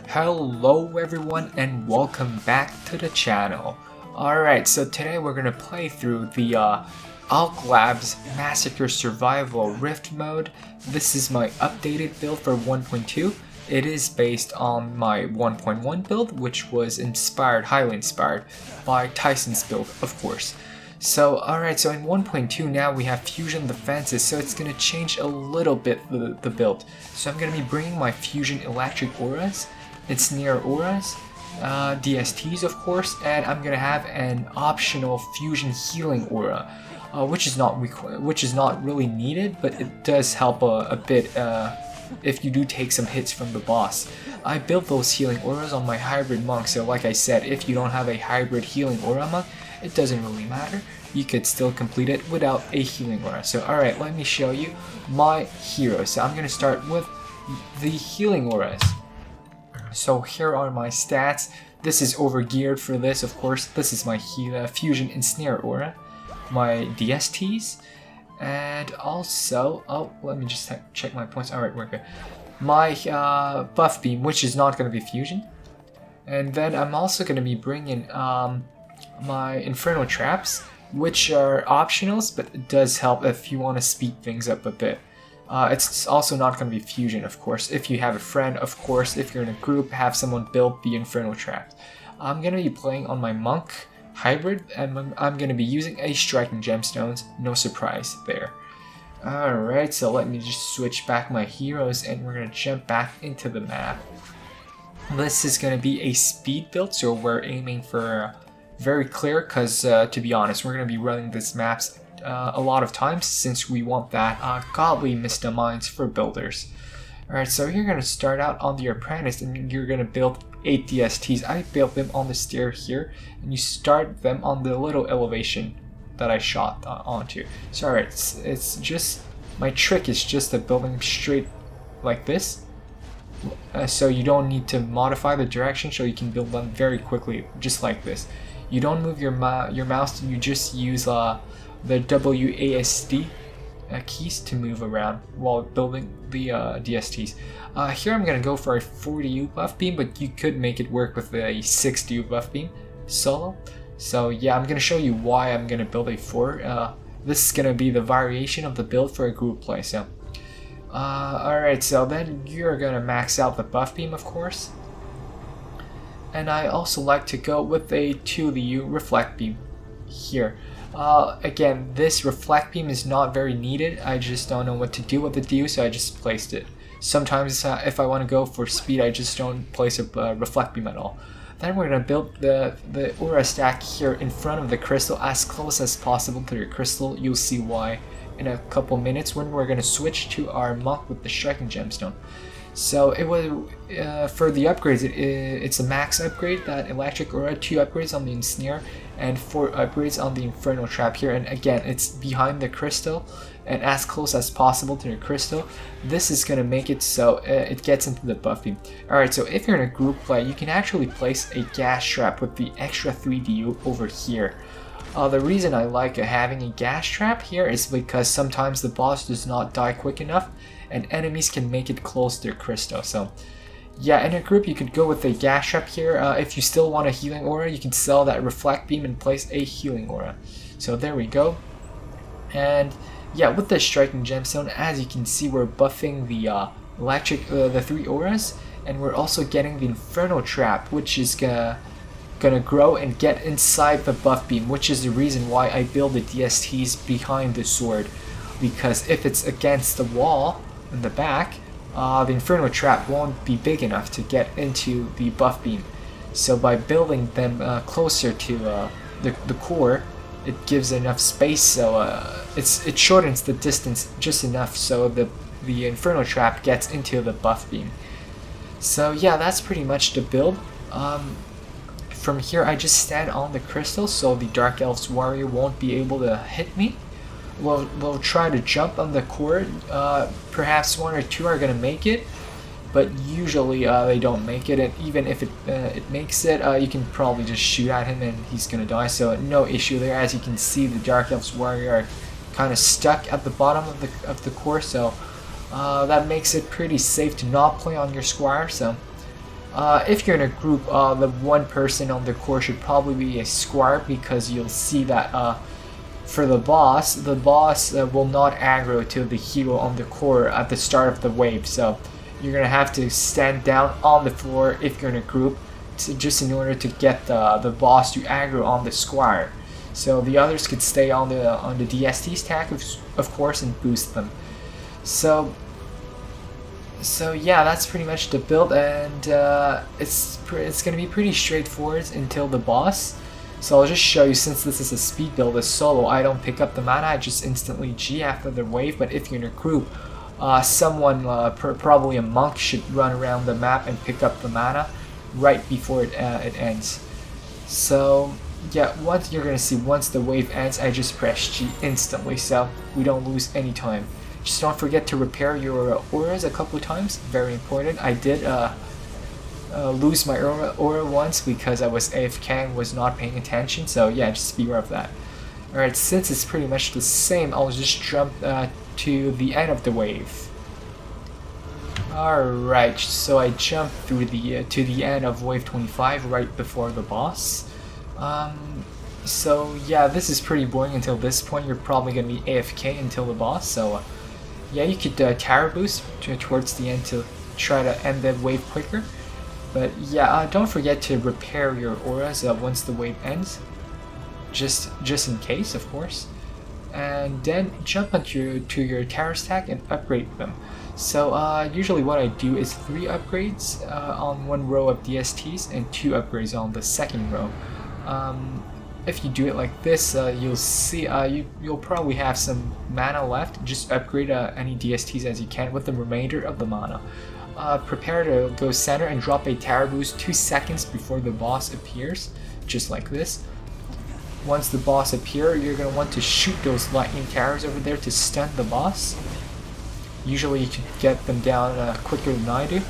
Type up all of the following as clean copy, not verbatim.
Hello everyone and welcome back to the channel. Alright, so today we're gonna play through the Alch Labs Massacre Survival Rift mode. This is my updated build for 1.2. It is based on my 1.1 build, which was highly inspired by Tyson's build, of course. So alright, so in 1.2 now we have fusion defenses, so it's going to change a little bit the build. So I'm going to be bringing my fusion electric auras, ensnare auras, DSTs of course, and I'm going to have an optional fusion healing aura, which is not really needed, but it does help a bit if you do take some hits from the boss. I built those healing auras on my hybrid monk, so like I said, if you don't have a hybrid healing aura monk, it doesn't really matter. You could still complete it without a healing aura. So alright, let me show you my heroes. So I'm going to start with the healing auras. So here are my stats. This is overgeared for this, of course. This is my fusion ensnare aura, my DSTs, and also, let me just check my points. Alright, we're good. My buff beam, which is not going to be fusion. And then I'm also going to be bringing my infernal traps, which are optionals, but it does help if you want to speed things up a bit. It's also not going to be fusion, of course. If you have a friend, of course, if you're in a group, have someone build the infernal traps. I'm going to be playing on my monk hybrid, and I'm going to be using a striking gemstones. No surprise there. Alright, so let me just switch back my heroes, and we're going to jump back into the map. This is going to be a speed build, so we're aiming for very clear, because to be honest, we're going to be running this maps a lot of times since we want that godly Mista Mines for builders. Alright, so you're going to start out on the apprentice and you're going to build 8 DSTs. I built them on the stair here, and you start them on the little elevation that I shot onto. So alright, it's just, my trick is just to build them straight like this. So you don't need to modify the direction, so you can build them very quickly, just like this. You don't move your mouse, you just use the WASD keys to move around while building the DSTs. Here I'm going to go for a 40U buff beam, but you could make it work with a 60U buff beam solo. So yeah, I'm going to show you why I'm going to build a 4. This is going to be the variation of the build for a group play. So alright, so then you're going to max out the buff beam, of course. And I also like to go with a 2U reflect beam here. Again, this reflect beam is not very needed. I just don't know what to do with the DU, so I just placed it. Sometimes if I want to go for speed, I just don't place a reflect beam at all. Then we're going to build the aura stack here in front of the crystal as close as possible to the crystal. You'll see why in a couple minutes when we're going to switch to our monk with the striking gemstone. So it was for the upgrades, it's a max upgrade, that electric aura, 2 upgrades on the ensnare, and 4 upgrades on the infernal trap here. And again, it's behind the crystal and as close as possible to the crystal. This is going to make it so it gets into the buff beam. Alright, so if you're in a group play, you can actually place a gas trap with the extra 3DU over here. The reason I like having a gas trap here is because sometimes the boss does not die quick enough and enemies can make it close to their crystal. So yeah, in a group you could go with a gas trap here. If you still want a healing aura, you can sell that reflect beam and place a healing aura. So there we go. And yeah, with the striking gemstone, as you can see, we're buffing the the 3 auras, and we're also getting the infernal trap, which is gonna grow and get inside the buff beam, which is the reason why I build the DSTs behind the sword, because if it's against the wall in the back, the infernal trap won't be big enough to get into the buff beam. So by building them closer to the core, it gives enough space, so it shortens the distance just enough so the infernal trap gets into the buff beam. So yeah, that's pretty much the build. From here I just stand on the crystal so the Dark Elf's warrior won't be able to hit me. We'll try to jump on the core. Perhaps 1 or 2 are gonna make it, but usually they don't make it, and even if it makes it, you can probably just shoot at him and he's gonna die, so no issue there. As you can see, the Dark Elf's warrior are kind of stuck at the bottom of the core, so that makes it pretty safe to not play on your squire. So If you're in a group, the one person on the core should probably be a squire, because you'll see that for the boss will not aggro to the hero on the core at the start of the wave. So you're gonna have to stand down on the floor if you're in a group, just in order to get the boss to aggro on the squire. So the others could stay on the DST stack, of course, and boost them. So yeah, that's pretty much the build, and it's gonna be pretty straightforward until the boss. So I'll just show you, since this is a speed build, a solo, I don't pick up the mana, I just instantly G after the wave. But if you're in a group, someone, probably a monk, should run around the map and pick up the mana right before it ends. So yeah, you're gonna see once the wave ends, I just press G instantly, so we don't lose any time. Just don't forget to repair your auras a couple of times, very important. I did lose my aura once because I was AFK and was not paying attention, so yeah, just beware of that. Alright, since it's pretty much the same, I'll just jump to the end of the wave. Alright, so I jumped through to the end of wave 25 right before the boss. So yeah, this is pretty boring until this point. You're probably gonna be AFK until the boss, so yeah, you could tower boost towards the end to try to end the wave quicker. But yeah, don't forget to repair your auras once the wave ends, just in case, of course. And then jump onto your tower stack and upgrade them. So usually what I do is 3 upgrades on one row of DSTs and 2 upgrades on the second row. If you do it like this, you'll see you'll probably have some mana left. Just upgrade any DSTs as you can with the remainder of the mana. Prepare to go center and drop a tower boost 2 seconds before the boss appears, just like this. Once the boss appears, you're going to want to shoot those lightning towers over there to stun the boss. Usually you can get them down quicker than I do.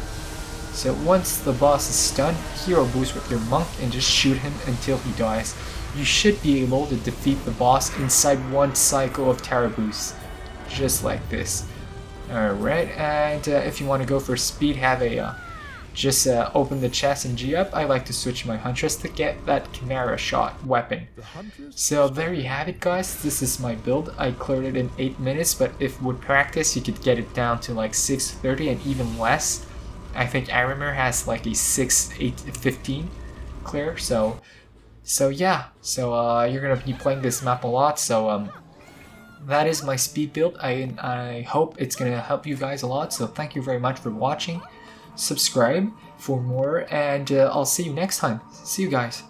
So once the boss is stunned, hero boost with your monk and just shoot him until he dies. You should be able to defeat the boss inside 1 cycle of tower boost, just like this. Alright, and if you want to go for speed, have a just open the chest and G up. I like to switch my Huntress to get that Chimera shot weapon. So there you have it, guys. This is my build. I cleared it in 8 minutes, but if with practice you could get it down to like 6:30 and even less. I think Arimer has like a 6:15 clear, so yeah. So you're gonna be playing this map a lot, so that is my speed build. I hope it's gonna help you guys a lot, so thank you very much for watching. Subscribe for more, and I'll see you next time. See you guys.